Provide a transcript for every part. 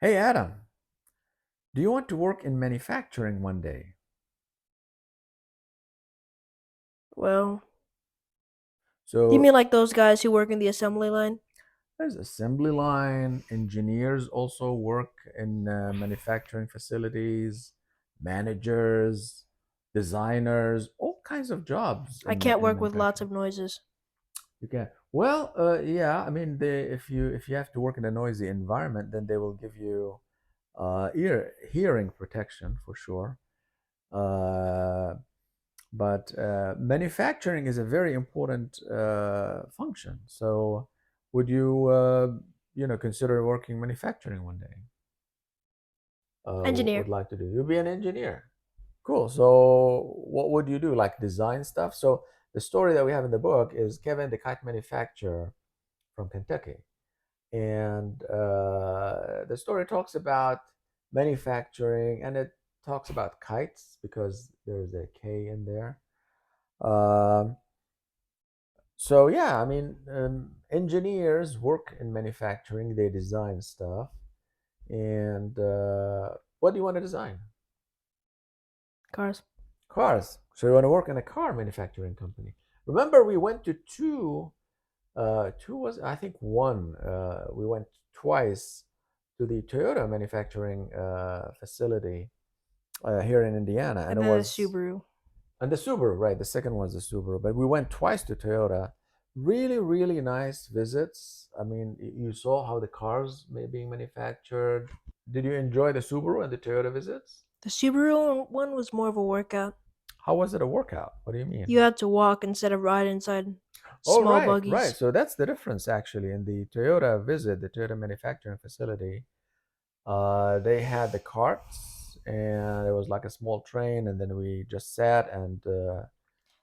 Hey Adam, do you want to work in manufacturing one day? Well, you So mean like those guys who work in the assembly line? there's assembly line, engineers also work in manufacturing facilities, managers, designers, all kinds of jobs I in can't work with lots manufacturing. of noises. You can. Well, yeah. I mean, if you have to work in a noisy environment, then they will give you hearing protection for sure. Uh, but manufacturing is a very important function. So, would you, consider working manufacturing one day? Would Engineer. like to do? You'll be an engineer. Cool. So, what would you do? Like design stuff? So, the story that we have in the book is Kevin, the kite manufacturer from Kentucky, and the story talks about manufacturing, and it talks about kites because there's a K in there. Um, So yeah, I mean, engineers work in manufacturing. They design stuff. And what do you want to design? Cars. Cars. So you want to work in a car manufacturing company. Remember, we went to two. Two was I think one. We went twice to the Toyota manufacturing facility here in Indiana, and And it then the was Subaru. and the Subaru, right? The second was the Subaru, but we went twice to Toyota. Really, really nice visits. I mean, you saw how the cars may being manufactured. Did you enjoy the Subaru and the Toyota visits? The Subaru one was more of a workout. How was it a workout? What do you You mean? had to walk instead of ride inside Oh, small right, right. buggies. So that's the difference actually. In the Toyota visit, the Toyota manufacturing facility, they had the carts and it was like a small train, and then we just sat and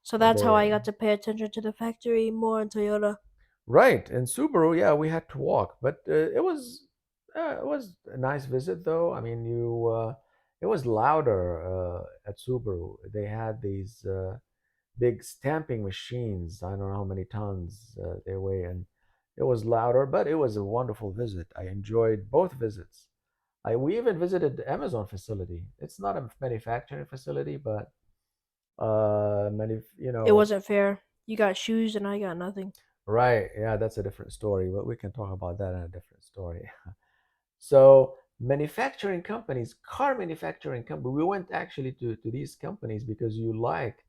So that's how they I got to pay attention to the factory more in Toyota. Right, in Subaru, yeah, we had to walk, but it was a nice visit though. I mean, it was louder at Subaru. They had these big stamping machines. I don't know how many tons they weigh, and it was louder, but it was a wonderful visit. I enjoyed both visits. We even visited the Amazon facility. It's not a manufacturing facility, but It wasn't fair. You got shoes and I got nothing. right, yeah, that's a different story, but we can talk about that in a different story. So manufacturing companies, car manufacturing company, we went actually to these companies because you liked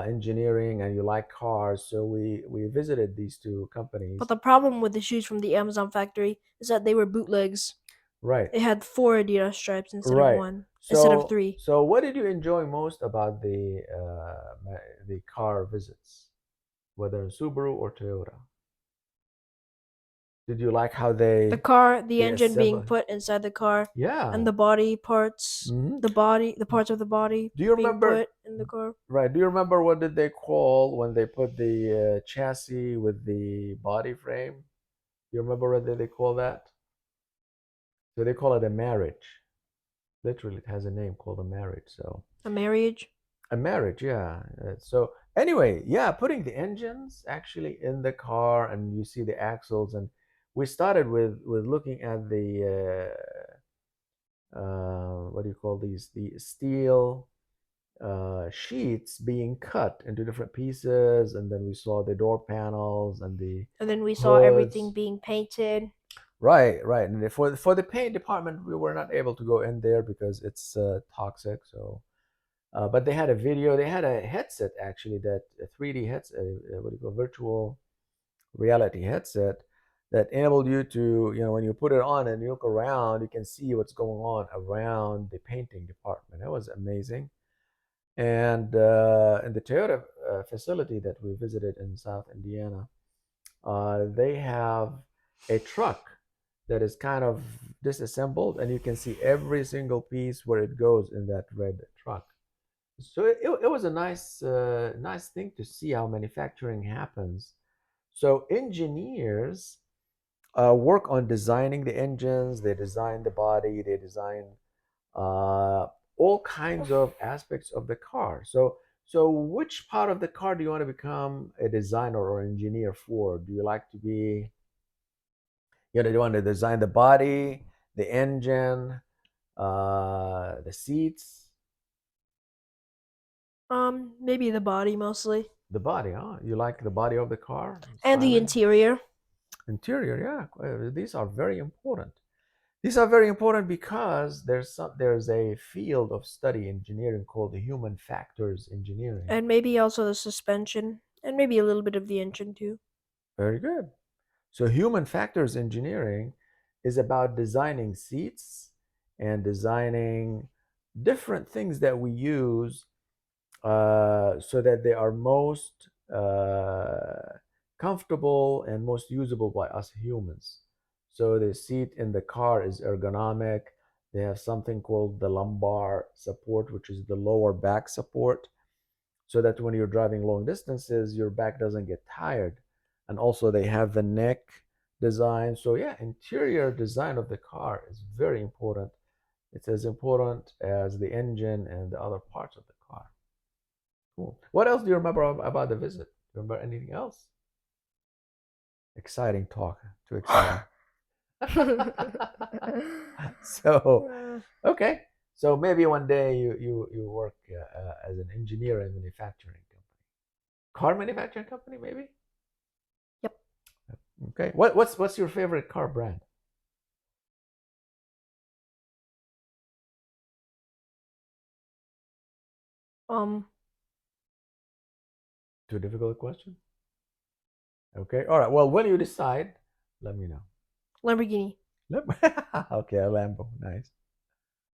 engineering and you like cars. So we visited these two But companies. the problem with the shoes from the Amazon factory is that they were bootlegs. Right, It had four Adidas stripes instead of right. one, instead of So three. so what did you enjoy most about the car visits, whether Subaru or Toyota? Did you like how The car, the they engine being assemble? put inside the car, and Yeah. the body parts, Hmm. the parts of the body Do you being remember? put in the car. Right. Do you remember what did they call when they put the chassis with the body frame? Do you remember what did they call that? So they call it a marriage. Literally, it has a name called a marriage. So A marriage. a marriage, yeah. So anyway, yeah, putting the engines actually in the car, and you see the axles, and we started with looking at the what do you call these? The steel sheets being cut into different pieces, and then we saw the door panels and the And then we saw everything hoods. being painted. Right, right. And for the paint department, we were not able to go in there because it's toxic. So, but they had a video. They had a headset actually, that a 3D headset, what do you call virtual reality headset, that enabled you to, when you put it on and you look around, you can see what's going on around the painting department. That was amazing. And in the Toyota facility that we visited in South Indiana, they have a truck that is kind of disassembled, and you can see every single piece where it goes in that red truck. So it was a nice thing to see how manufacturing happens. So engineers work on designing the engines, they design the body, they design uh, all kinds of aspects of the car. So which part of the car do you want to become a designer or engineer for? Do you like to be, do you want to design the body, the engine, the seats, Maybe the body mostly, the body. Huh? You like the body of the car, and the styling, interior. interior. Yeah, these are very important. These are very important because there's a field of study engineering called the human factors engineering. And maybe also the suspension, and maybe a little bit of the engine too. Very good. So human factors engineering is about designing seats and designing different things that we use so that they are most comfortable and most usable by us humans. So the seat in the car is ergonomic. They have something called the lumbar support, which is the lower back support, so that when you're driving long distances, your back doesn't get tired. And also, they have the neck design. So, yeah, interior design of the car is very important. It's as important as the engine and the other parts of the car. Cool. What else do you remember about the visit? Do you remember anything else? Exciting talk. Too exciting. So, okay. So maybe one day you work as an engineer in manufacturing company, car manufacturing company, maybe. Yep. Okay. What's your favorite car brand? Um, Too difficult a question. Okay. All right. Well, when you decide, let me know. Lamborghini. Okay, a Lambo. Nice.